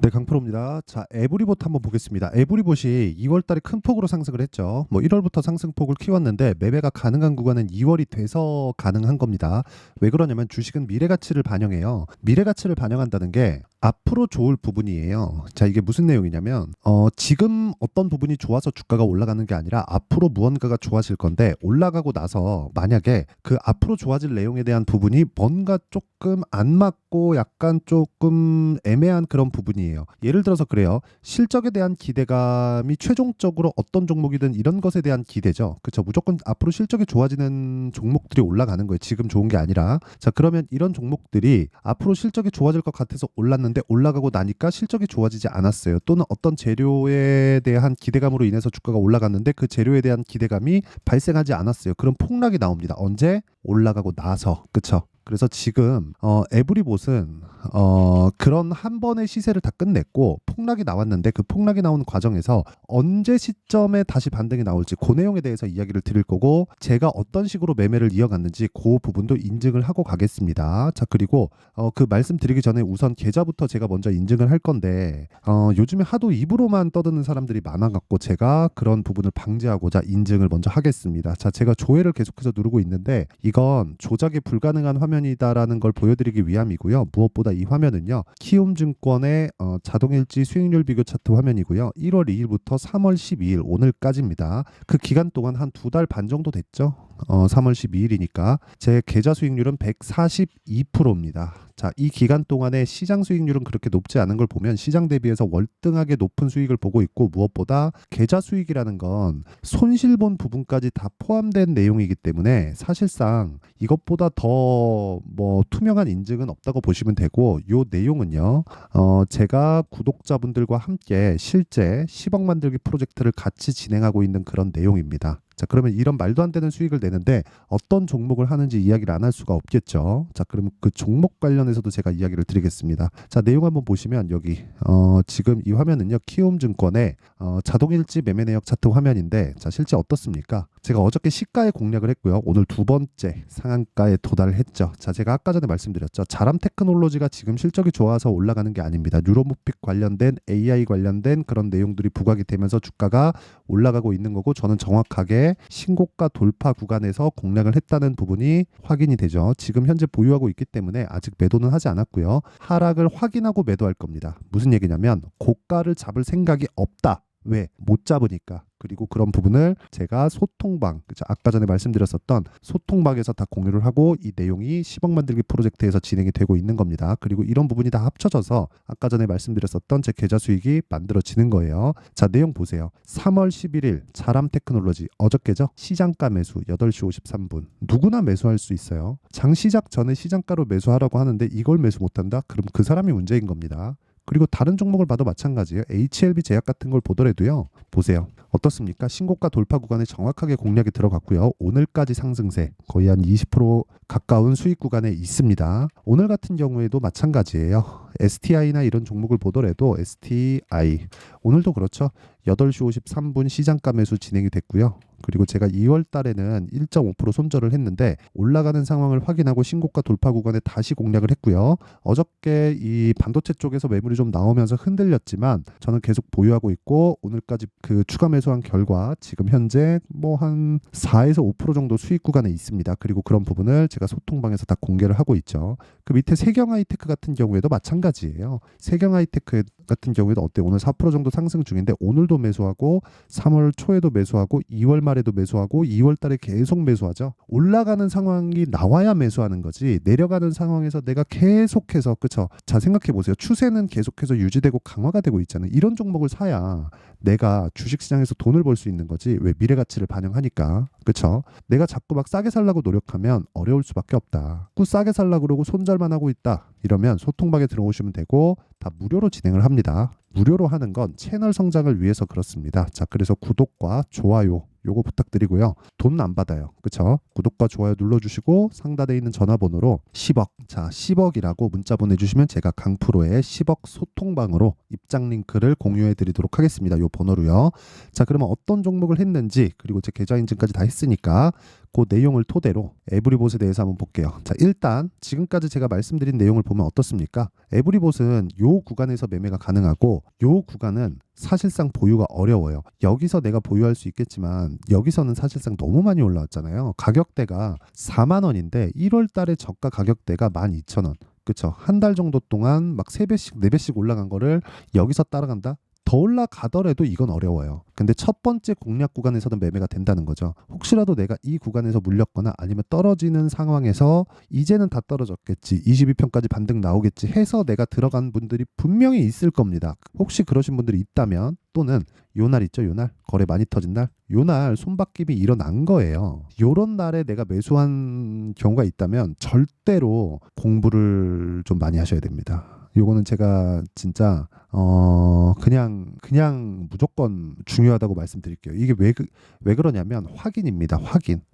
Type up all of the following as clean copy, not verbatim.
네, 강프로입니다. 자, 에브리봇 한번 보겠습니다. 에브리봇이 2월 달에 큰 폭으로 상승을 했죠. 뭐 1월부터 상승폭을 키웠는데 매매가 가능한 구간은 2월이 돼서 가능한 겁니다. 왜 그러냐면 주식은 미래 가치를 반영해요. 미래 가치를 반영한다는 게 앞으로 좋을 부분이에요. 자, 이게 무슨 내용이냐면 지금 어떤 부분이 좋아서 주가가 올라가는 게 아니라 앞으로 무언가가 좋아질 건데 올라가고 나서 만약에 그 앞으로 좋아질 내용에 대한 부분이 뭔가 조금 안 맞고 약간 조금 애매한 그런 부분이에요. 예를 들어서 그래요. 실적에 대한 기대감이 최종적으로 어떤 종목이든 이런 것에 대한 기대죠. 그렇죠. 무조건 앞으로 실적이 좋아지는 종목들이 올라가는 거예요. 지금 좋은 게 아니라. 자, 그러면 이런 종목들이 앞으로 실적이 좋아질 것 같아서 올랐는데 올라가고 나니까 실적이 좋아지지 않았어요. 또는 어떤 재료에 대한 기대감으로 인해서 주가가 올라갔는데 그 재료에 대한 기대감이 발생하지 않았어요. 그럼 폭락이 나옵니다. 언제? 올라가고 나서. 그렇죠. 그래서 지금 에브리봇은 그런 한 번의 시세를 다 끝냈고 폭락이 나왔는데 그 폭락이 나오는 과정에서 언제 시점에 다시 반등이 나올지 그 내용에 대해서 이야기를 드릴 거고 제가 어떤 식으로 매매를 이어갔는지 그 부분도 인증을 하고 가겠습니다. 자, 그리고 그 말씀드리기 전에 우선 계좌부터 제가 먼저 인증을 할 건데 요즘에 하도 입으로만 떠드는 사람들이 많아갖고 제가 그런 부분을 방지하고자 인증을 먼저 하겠습니다. 자, 제가 조회를 계속해서 누르고 있는데 이건 조작이 불가능한 화면이다라는 걸 보여드리기 위함이고요. 무엇보다 이 화면은요. 키움증권의 자동일지 수익률 비교 차트 화면이고요. 1월 2일부터 3월 12일 오늘까지입니다. 그 기간 동안 한 2달 반 정도 됐죠. 3월 12일이니까 제 계좌 수익률은 142%입니다. 자, 이 기간 동안에 시장 수익률은 그렇게 높지 않은 걸 보면 시장 대비해서 월등하게 높은 수익을 보고 있고 무엇보다 계좌 수익이라는 건 손실본 부분까지 다 포함된 내용이기 때문에 사실상 이것보다 더 뭐 투명한 인증은 없다고 보시면 되고 요 내용은요. 제가 구독자분들과 함께 실제 10억 만들기 프로젝트를 같이 진행하고 있는 그런 내용입니다. 자, 그러면 이런 말도 안 되는 수익을 내는데 어떤 종목을 하는지 이야기를 안 할 수가 없겠죠. 자, 그러면 그 종목 관련해서도 제가 이야기를 드리겠습니다. 자, 내용 한번 보시면 여기 지금 이 화면은요. 키움증권의 자동일지 매매 내역 차트 화면인데 자, 실제 어떻습니까? 제가 어저께 시가에 공략을 했고요. 오늘 두 번째 상한가에 도달을 했죠. 자, 제가 아까 전에 말씀드렸죠. 자람 테크놀로지가 지금 실적이 좋아서 올라가는 게 아닙니다. 뉴로모픽 관련된 AI 관련된 그런 내용들이 부각이 되면서 주가가 올라가고 있는 거고 저는 정확하게 신고가 돌파 구간에서 공략을 했다는 부분이 확인이 되죠. 지금 현재 보유하고 있기 때문에 아직 매도는 하지 않았고요. 하락을 확인하고 매도할 겁니다. 무슨 얘기냐면 고가를 잡을 생각이 없다. 왜? 못 잡으니까. 그리고 그런 부분을 제가 소통방, 그쵸? 아까 전에 말씀드렸었던 소통방에서 다 공유를 하고 이 내용이 10억 만들기 프로젝트에서 진행이 되고 있는 겁니다. 그리고 이런 부분이 다 합쳐져서 아까 전에 말씀드렸었던 제 계좌 수익이 만들어지는 거예요. 자, 내용 보세요. 3월 11일 자람 테크놀로지 어저께죠? 시장가 매수 8시 53분. 누구나 매수할 수 있어요. 장 시작 전에 시장가로 매수하라고 하는데 이걸 매수 못한다? 그럼 그 사람이 문제인 겁니다. 그리고 다른 종목을 봐도 마찬가지예요. HLB 제약 같은 걸 보더라도요. 보세요. 어떻습니까? 신고가 돌파 구간에 정확하게 공략이 들어갔고요. 오늘까지 상승세 거의 한 20% 가까운 수익 구간에 있습니다. 오늘 같은 경우에도 마찬가지예요. STI나 이런 종목을 보더라도 STI 오늘도 그렇죠. 8시 53분 시장가 매수 진행이 됐고요. 그리고 제가 2월 달에는 1.5% 손절을 했는데 올라가는 상황을 확인하고 신고가 돌파 구간에 다시 공략을 했고요. 어저께 이 반도체 쪽에서 매물이 좀 나오면서 흔들렸지만 저는 계속 보유하고 있고 오늘까지 그 추가 매수한 결과 지금 현재 뭐 한 4에서 5% 정도 수익 구간에 있습니다. 그리고 그런 부분을 제가 소통방에서 다 공개를 하고 있죠. 그 밑에 세경하이테크 같은 경우에도 마찬가지예요. 세경하이테크 같은 경우에도 어때요? 오늘 4% 정도 상승 중인데 오늘도 매수하고 3월 초에도 매수하고 2월 말에도 매수하고 2월 달에 계속 매수하죠. 올라가는 상황이 나와야 매수하는 거지 내려가는 상황에서 내가 계속해서 그쵸? 자, 생각해 보세요. 추세는 계속해서 유지되고 강화가 되고 있잖아요. 이런 종목을 사야 내가 주식시장에서 돈을 벌 수 있는 거지. 왜? 미래 가치를 반영하니까. 그쵸? 내가 자꾸 막 싸게 살라고 노력하면 어려울 수밖에 없다. 자꾸 싸게 살라고 그러고 손절만 하고 있다. 이러면 소통방에 들어오시면 되고 다 무료로 진행을 합니다. 무료로 하는 건 채널 성장을 위해서 그렇습니다. 자, 그래서 구독과 좋아요 요거 부탁드리고요. 돈 안 받아요. 그쵸? 구독과 좋아요 눌러주시고 상단에 있는 전화번호로 10억. 자, 10억이라고 문자 보내주시면 제가 강프로의 10억 소통방으로 입장 링크를 공유해 드리도록 하겠습니다. 요 번호로요. 자, 그러면 어떤 종목을 했는지 그리고 제 계좌 인증까지 다 했으니까 그 내용을 토대로 에브리봇에 대해서 한번 볼게요. 자, 일단 지금까지 제가 말씀드린 내용을 보면 어떻습니까? 에브리봇은 요 구간에서 매매가 가능하고 요 구간은 사실상 보유가 어려워요. 여기서 내가 보유할 수 있겠지만 여기서는 사실상 너무 많이 올라왔잖아요. 가격대가 4만 원인데 1월 달에 저가 가격대가 12,000원. 그쵸? 한 달 정도 동안 막 3배씩 4배씩 올라간 거를 여기서 따라간다? 더 올라가더라도 이건 어려워요. 근데 첫 번째 공략 구간에서는 매매가 된다는 거죠. 혹시라도 내가 이 구간에서 물렸거나 아니면 떨어지는 상황에서 이제는 다 떨어졌겠지, 22평까지 반등 나오겠지 해서 내가 들어간 분들이 분명히 있을 겁니다. 혹시 그러신 분들이 있다면, 또는 요날 있죠, 요날 거래 많이 터진 날, 요날 손바뀜이 일어난 거예요. 요런 날에 내가 매수한 경우가 있다면 절대로 공부를 좀 많이 하셔야 됩니다. 요거는 제가 진짜 그냥 무조건 중요하다고 말씀드릴게요. 이게 왜 그러냐면 확인입니다.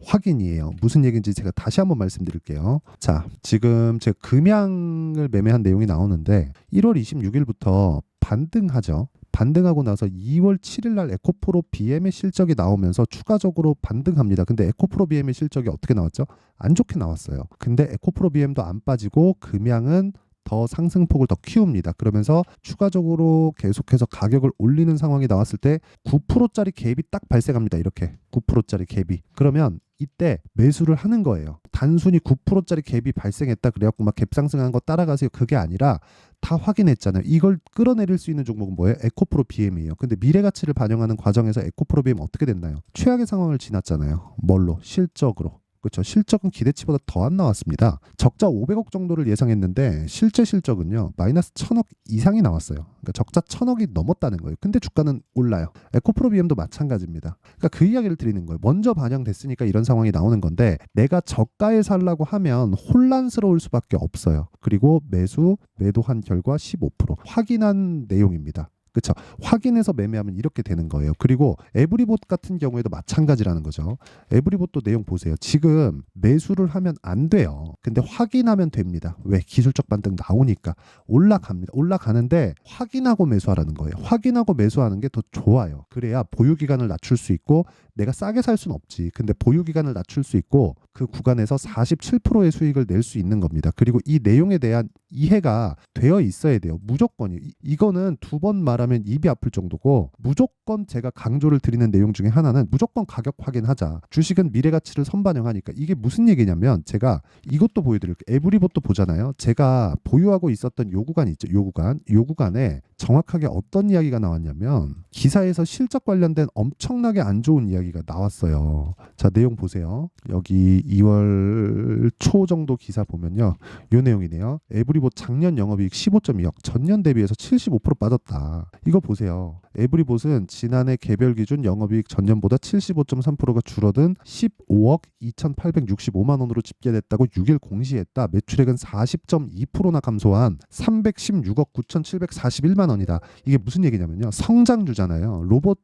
확인이에요. 무슨 얘기인지 제가 다시 한번 말씀드릴게요. 자, 지금 제가 금양을 매매한 내용이 나오는데 1월 26일부터 반등하죠. 반등하고 나서 2월 7일 날 에코프로 BM의 실적이 나오면서 추가적으로 반등합니다. 근데 에코프로 BM의 실적이 어떻게 나왔죠? 안 좋게 나왔어요. 근데 에코프로 BM도 안 빠지고 금양은 더 상승폭을 더 키웁니다. 그러면서 추가적으로 계속해서 가격을 올리는 상황이 나왔을 때 9%짜리 갭이 딱 발생합니다. 이렇게 9%짜리 갭이. 그러면 이때 매수를 하는 거예요. 단순히 9%짜리 갭이 발생했다 그래갖고 막 갭 상승한 거 따라가세요. 그게 아니라 다 확인했잖아요. 이걸 끌어내릴 수 있는 종목은 뭐예요? 에코프로 BM이에요. 근데 미래 가치를 반영하는 과정에서 에코프로 BM 어떻게 됐나요? 최악의 상황을 지났잖아요. 뭘로? 실적으로. 그렇죠. 실적은 기대치보다 더 안 나왔습니다. 적자 500억 정도를 예상했는데 실제 실적은요 마이너스 1000억 이상이 나왔어요. 그러니까 적자 1000억이 넘었다는 거예요. 근데 주가는 올라요. 에코프로 BM도 마찬가지입니다. 그러니까 그 이야기를 드리는 거예요. 먼저 반영됐으니까 이런 상황이 나오는 건데 내가 저가에 살라고 하면 혼란스러울 수밖에 없어요. 그리고 매도한 결과 15% 확인한 내용입니다. 그렇죠. 확인해서 매매하면 이렇게 되는 거예요. 그리고 에브리봇 같은 경우에도 마찬가지라는 거죠. 에브리봇도 내용 보세요. 지금 매수를 하면 안 돼요. 근데 확인하면 됩니다. 왜? 기술적 반등 나오니까 올라갑니다. 올라가는데 확인하고 매수하라는 거예요. 확인하고 매수하는 게 더 좋아요. 그래야 보유 기간을 낮출 수 있고 내가 싸게 살 수는 없지. 근데 보유 기간을 낮출 수 있고 그 구간에서 47%의 수익을 낼 수 있는 겁니다. 그리고 이 내용에 대한 이해가 되어 있어야 돼요. 무조건이. 이거는 두 번 말하면 입이 아플 정도고 무조건 제가 강조를 드리는 내용 중에 하나는 무조건 가격 확인하자. 주식은 미래 가치를 선반영하니까. 이게 무슨 얘기냐면 제가 이것도 보여드릴게요. 에브리봇도 보잖아요. 제가 보유하고 있었던 요 구간 있죠. 요 구간에 정확하게 어떤 이야기가 나왔냐면 기사에서 실적 관련된 엄청나게 안 좋은 이야기가 나왔어요. 자, 내용 보세요. 여기 2월 초 정도 기사 보면요. 요 내용이네요. 에브리봇 작년 영업이익 15.2억, 전년 대비해서 75% 빠졌다. 이거 보세요. 에브리봇은 지난해 개별 기준 영업이익 전년보다 75.3%가 줄어든 15억 2,865만 원으로 집계됐다고 6일 공시했다. 매출액은 40.2%나 감소한 316억 9,741만 원이다. 이게 무슨 얘기냐면요. 성장주잖아요. 로봇,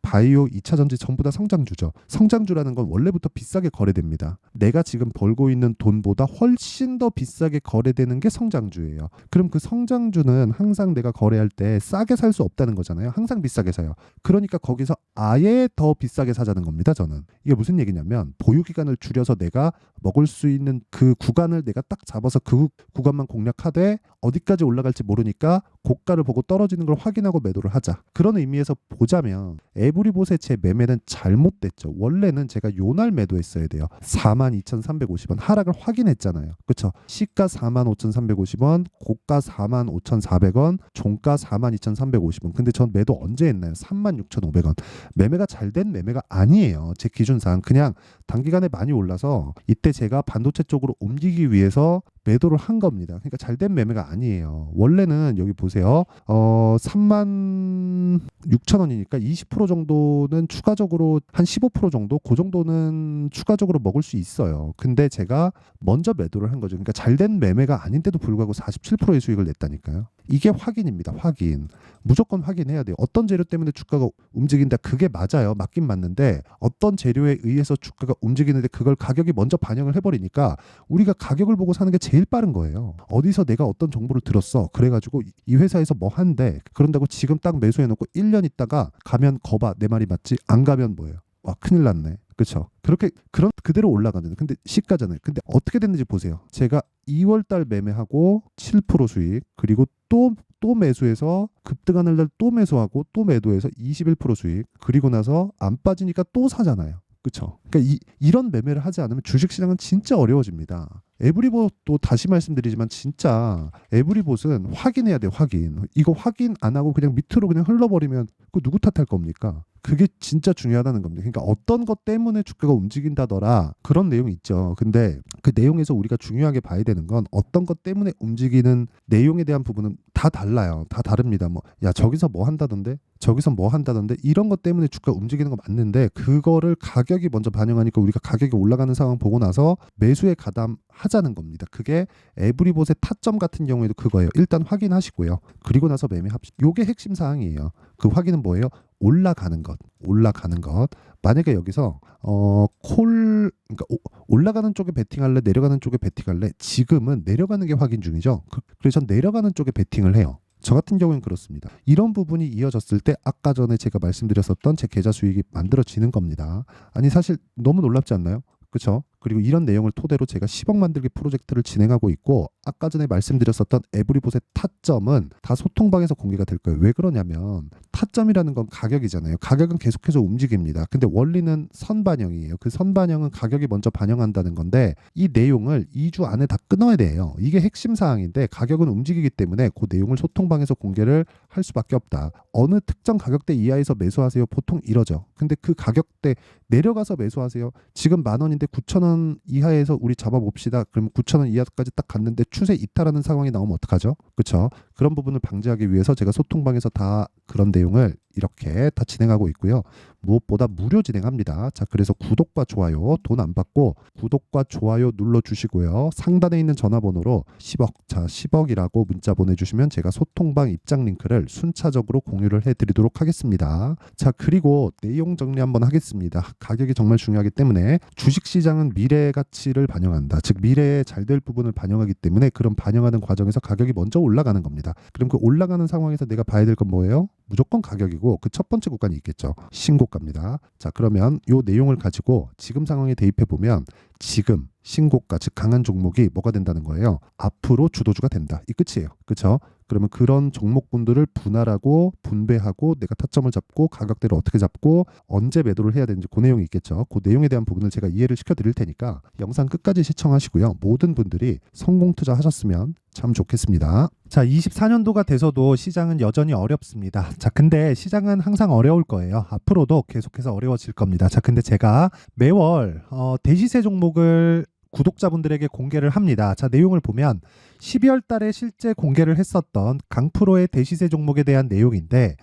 바이오, 2차 전지 전부 다 성장주죠. 성장주라는 건 원래부터 비싸게 거래됩니다. 내가 지금 벌고 있는 돈보다 훨씬 더 비싸게 거래되는 게 성장주예요. 그럼 그 성장주는 항상 내가 거래할 때 싸게 살 수 없다는 거잖아요. 항상 비싸게 사요. 그러니까 거기서 아예 더 비싸게 사자는 겁니다. 저는. 이게 무슨 얘기냐면 보유 기간을 줄여서 내가 먹을 수 있는 그 구간을 내가 딱 잡아서 그 구간만 공략하되 어디까지 올라갈지 모르니까 고가를 보고 떨어지는 걸 확인하고 매도를 하자. 그런 의미에서 보자면 에브리봇의 제 매매는 잘못됐죠. 원래는 제가 요날 매도했어야 돼요. 42,350원 하락을 확인했잖아요. 그렇죠? 시가 45,350원, 고가 45,400원, 종가 42,350원. 근데 전 매도 언제 했나요? 36,500원. 매매가 잘 된 매매가 아니에요. 제 기준상 그냥 단기간에 많이 올라서 이때 제가 반도체 쪽으로 옮기기 위해서 매도를 한 겁니다. 그러니까 잘된 매매가 아니에요. 원래는 여기 보세요. 36,000원이니까 20% 정도는 추가적으로 한 15% 정도 그 정도는 추가적으로 먹을 수 있어요. 근데 제가 먼저 매도를 한 거죠. 그러니까 잘된 매매가 아닌데도 불구하고 47%의 수익을 냈다니까요. 이게 확인입니다. 확인. 무조건 확인해야 돼요. 어떤 재료 때문에 주가가 움직인다. 그게 맞아요. 맞긴 맞는데 어떤 재료에 의해서 주가가 움직이는데 그걸 가격이 먼저 반영을 해버리니까 우리가 가격을 보고 사는 게 제일 빠른 거예요. 어디서 내가 어떤 정보를 들었어. 그래가지고 이 회사에서 뭐 한대. 그런다고 지금 딱 매수해놓고 1년 있다가 가면 거봐. 내 말이 맞지? 안 가면 뭐예요? 와, 큰일 났네. 그렇죠. 그렇게 그런 그대로 올라가는. 근데 시가잖아요. 근데 어떻게 됐는지 보세요. 제가 2월 달 매매하고 7% 수익, 그리고 또 매수해서 급등하는 날 또 매수하고 또 매도해서 21% 수익, 그리고 나서 안 빠지니까 또 사잖아요. 그렇죠. 그러니까 이런 매매를 하지 않으면 주식시장은 진짜 어려워집니다. 에브리봇도 다시 말씀드리지만 진짜 에브리봇은 확인해야 돼요. 확인. 이거 확인 안 하고 그냥 밑으로 그냥 흘러버리면 그 누구 탓할 겁니까? 그게 진짜 중요하다는 겁니다. 그러니까 어떤 것 때문에 주가가 움직인다더라 그런 내용이 있죠. 근데 그 내용에서 우리가 중요하게 봐야 되는 건 어떤 것 때문에 움직이는 내용에 대한 부분은 다 달라요. 다 다릅니다. 뭐 야 저기서 뭐 한다던데 저기서 뭐 한다던데 이런 것 때문에 주가 움직이는 거 맞는데 그거를 가격이 먼저 반영하니까 우리가 가격이 올라가는 상황 보고 나서 매수에 가담하자는 겁니다. 그게 에브리봇의 타점 같은 경우에도 그거예요. 일단 확인하시고요. 그리고 나서 매매합시다. 요게 핵심 사항이에요. 그 확인은 뭐예요? 올라가는 것. 올라가는 것. 만약에 여기서 그러니까 올라가는 쪽에 베팅할래, 내려가는 쪽에 베팅할래. 지금은 내려가는 게 확인 중이죠. 그래서 전 내려가는 쪽에 베팅을 해요. 저 같은 경우는 그렇습니다. 이런 부분이 이어졌을 때 아까 전에 제가 말씀드렸었던 제 계좌 수익이 만들어지는 겁니다. 아니 사실 너무 놀랍지 않나요? 그렇죠? 그리고 이런 내용을 토대로 제가 10억 만들기 프로젝트를 진행하고 있고 아까 전에 말씀드렸었던 에브리봇의 타점은 다 소통방에서 공개가 될 거예요. 왜 그러냐면 타점이라는 건 가격이잖아요. 가격은 계속해서 움직입니다. 근데 원리는 선반영이에요. 그 선반영은 가격이 먼저 반영한다는 건데 이 내용을 2주 안에 다 끊어야 돼요. 이게 핵심 사항인데 가격은 움직이기 때문에 그 내용을 소통방에서 공개를 할 수밖에 없다. 어느 특정 가격대 이하에서 매수하세요. 보통 이러죠. 근데 그 가격대 내려가서 매수하세요. 지금 10,000원인데 9,000원 이하에서 우리 잡아봅시다. 그러면 9,000원 이하까지 딱 갔는데 추세 이탈하는 상황이 나오면 어떡하죠? 그렇죠? 그런 부분을 방지하기 위해서 제가 소통방에서 다 그런 내용을 이렇게 다 진행하고 있고요. 무엇보다 무료 진행합니다. 자, 그래서 구독과 좋아요 돈 안 받고 구독과 좋아요 눌러주시고요. 상단에 있는 전화번호로 10억, 자 10억이라고 문자 보내주시면 제가 소통방 입장 링크를 순차적으로 공유를 해드리도록 하겠습니다. 자, 그리고 내용 정리 한번 하겠습니다. 가격이 정말 중요하기 때문에 주식시장은 미래 가치를 반영한다. 즉 미래에 잘 될 부분을 반영하기 때문에 그런 반영하는 과정에서 가격이 먼저 올라가는 겁니다. 그럼 그 올라가는 상황에서 내가 봐야 될 건 뭐예요? 무조건 가격이고 그 첫 번째 구간이 있겠죠. 신고가입니다. 자, 그러면 이 내용을 가지고 지금 상황에 대입해 보면 지금 신고가 즉 강한 종목이 뭐가 된다는 거예요? 앞으로 주도주가 된다. 이 끝이에요. 그렇죠? 그러면 그런 종목군들을 분할하고 분배하고 내가 타점을 잡고 가격대를 어떻게 잡고 언제 매도를 해야 되는지 그 내용이 있겠죠. 그 내용에 대한 부분을 제가 이해를 시켜드릴 테니까 영상 끝까지 시청하시고요. 모든 분들이 성공 투자하셨으면 참 좋겠습니다. 자, 24년도가 돼서도 시장은 여전히 어렵습니다. 자, 근데 시장은 항상 어려울 거예요. 앞으로도 계속해서 어려워질 겁니다. 자, 근데 제가 매월 대시세 종목을 구독자분들에게 공개를 합니다. 자, 내용을 보면 12월 달에 실제 공개를 했었던 강프로의 대시세 종목에 대한 내용인데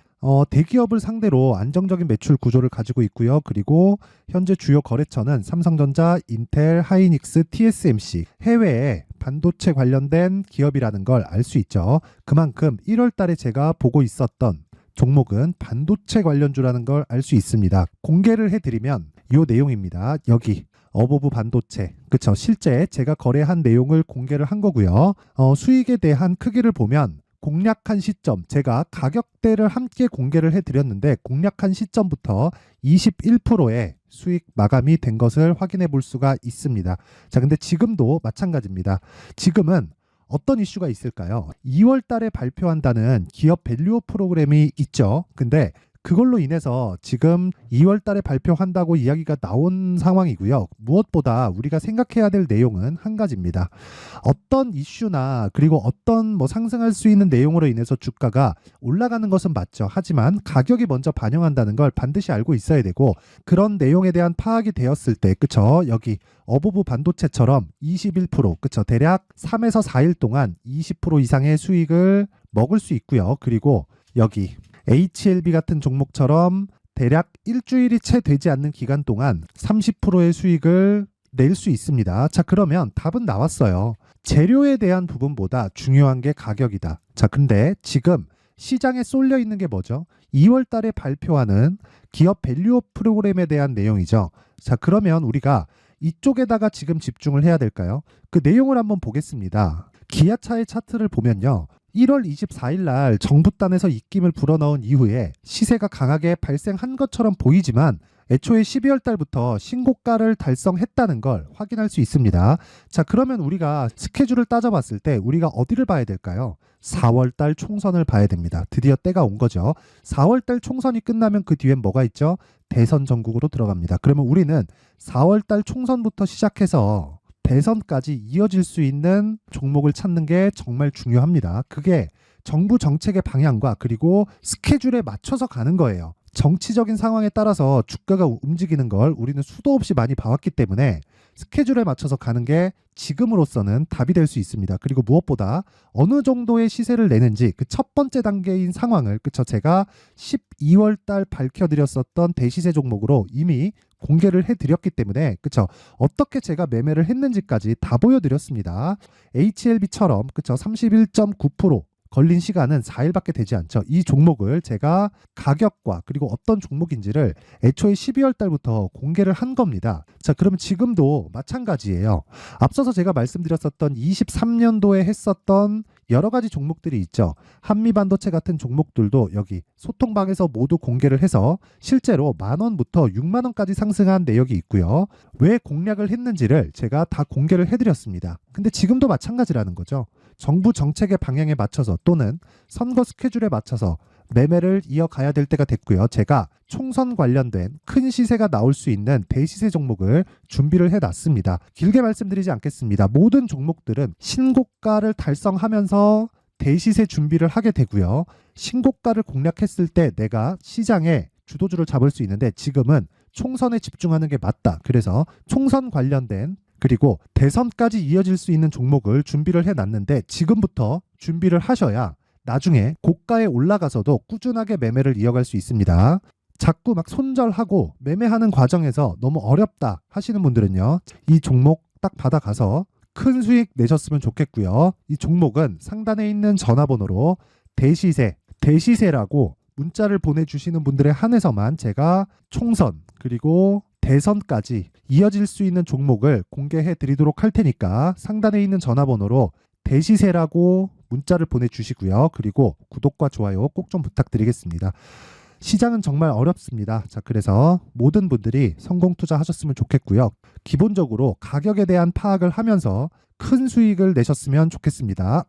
대기업을 상대로 안정적인 매출 구조를 가지고 있고요. 그리고 현재 주요 거래처는 삼성전자, 인텔, 하이닉스, TSMC, 해외에 반도체 관련된 기업이라는 걸 알 수 있죠. 그만큼 1월 달에 제가 보고 있었던 종목은 반도체 관련주라는 걸 알 수 있습니다. 공개를 해드리면 이 내용입니다. 여기 어보브 반도체, 그쵸? 실제 제가 거래한 내용을 공개를 한 거고요. 수익에 대한 크기를 보면 공략한 시점, 제가 가격대를 함께 공개를 해드렸는데 공략한 시점부터 21%의 수익 마감이 된 것을 확인해 볼 수가 있습니다. 자, 근데 지금도 마찬가지입니다. 지금은 어떤 이슈가 있을까요? 2월 달에 발표한다는 기업 밸류업 프로그램이 있죠. 근데 그걸로 인해서 지금 2월 달에 발표한다고 이야기가 나온 상황이고요. 무엇보다 우리가 생각해야 될 내용은 한 가지입니다. 어떤 이슈나 그리고 어떤 상승할 수 있는 내용으로 인해서 주가가 올라가는 것은 맞죠. 하지만 가격이 먼저 반영한다는 걸 반드시 알고 있어야 되고 그런 내용에 대한 파악이 되었을 때, 그쵸? 여기 어보브 반도체처럼 21%, 그쵸? 대략 3에서 4일 동안 20% 이상의 수익을 먹을 수 있고요. 그리고 여기 HLB 같은 종목처럼 대략 일주일이 채 되지 않는 기간 동안 30%의 수익을 낼 수 있습니다. 자, 그러면 답은 나왔어요. 재료에 대한 부분보다 중요한 게 가격이다. 자, 근데 지금 시장에 쏠려 있는 게 뭐죠? 2월 달에 발표하는 기업 밸류업 프로그램에 대한 내용이죠. 자, 그러면 우리가 이쪽에다가 지금 집중을 해야 될까요? 그 내용을 한번 보겠습니다. 기아차의 차트를 보면요. 1월 24일 날 정부단에서 입김을 불어넣은 이후에 시세가 강하게 발생한 것처럼 보이지만 애초에 12월 달부터 신고가를 달성했다는 걸 확인할 수 있습니다. 자, 그러면 우리가 스케줄을 따져봤을 때 우리가 어디를 봐야 될까요? 4월 달 총선을 봐야 됩니다. 드디어 때가 온 거죠. 4월 달 총선이 끝나면 그 뒤엔 뭐가 있죠? 대선 전국으로 들어갑니다. 그러면 우리는 4월 달 총선부터 시작해서 대선까지 이어질 수 있는 종목을 찾는 게 정말 중요합니다. 그게 정부 정책의 방향과 그리고 스케줄에 맞춰서 가는 거예요. 정치적인 상황에 따라서 주가가 움직이는 걸 우리는 수도 없이 많이 봐왔기 때문에 스케줄에 맞춰서 가는 게 지금으로서는 답이 될 수 있습니다. 그리고 무엇보다 어느 정도의 시세를 내는지 그 첫 번째 단계인 상황을 그쵸 제가 12월 달 밝혀드렸었던 대시세 종목으로 이미 공개를 해드렸기 때문에 그쵸 어떻게 제가 매매를 했는지까지 다 보여드렸습니다. HLB처럼 그쵸 31.9% 걸린 시간은 4일밖에 되지 않죠. 이 종목을 제가 가격과 그리고 어떤 종목인지를 애초에 12월 달부터 공개를 한 겁니다. 자, 그러면 지금도 마찬가지예요. 앞서서 제가 말씀드렸었던 23년도에 했었던 여러 가지 종목들이 있죠. 한미반도체 같은 종목들도 여기 소통방에서 모두 공개를 해서 실제로 10,000원부터 60,000원까지 상승한 내역이 있고요. 왜 공략을 했는지를 제가 다 공개를 해드렸습니다. 근데 지금도 마찬가지라는 거죠. 정부 정책의 방향에 맞춰서 또는 선거 스케줄에 맞춰서 매매를 이어가야 될 때가 됐고요. 제가 총선 관련된 큰 시세가 나올 수 있는 대시세 종목을 준비를 해놨습니다. 길게 말씀드리지 않겠습니다. 모든 종목들은 신고가를 달성하면서 대시세 준비를 하게 되고요. 신고가를 공략했을 때 내가 시장에 주도주를 잡을 수 있는데 지금은 총선에 집중하는 게 맞다. 그래서 총선 관련된 그리고 대선까지 이어질 수 있는 종목을 준비를 해놨는데 지금부터 준비를 하셔야 나중에 고가에 올라가서도 꾸준하게 매매를 이어갈 수 있습니다. 자꾸 막 손절하고 매매하는 과정에서 너무 어렵다 하시는 분들은요. 이 종목 딱 받아가서 큰 수익 내셨으면 좋겠고요. 이 종목은 상단에 있는 전화번호로 대시세라고 문자를 보내주시는 분들에 한해서만 제가 총선 그리고 대선까지 이어질 수 있는 종목을 공개해 드리도록 할 테니까 상단에 있는 전화번호로 대시세라고 문자를 보내주시고요. 그리고 구독과 좋아요 꼭 좀 부탁드리겠습니다. 시장은 정말 어렵습니다. 자, 그래서 모든 분들이 성공 투자하셨으면 좋겠고요. 기본적으로 가격에 대한 파악을 하면서 큰 수익을 내셨으면 좋겠습니다.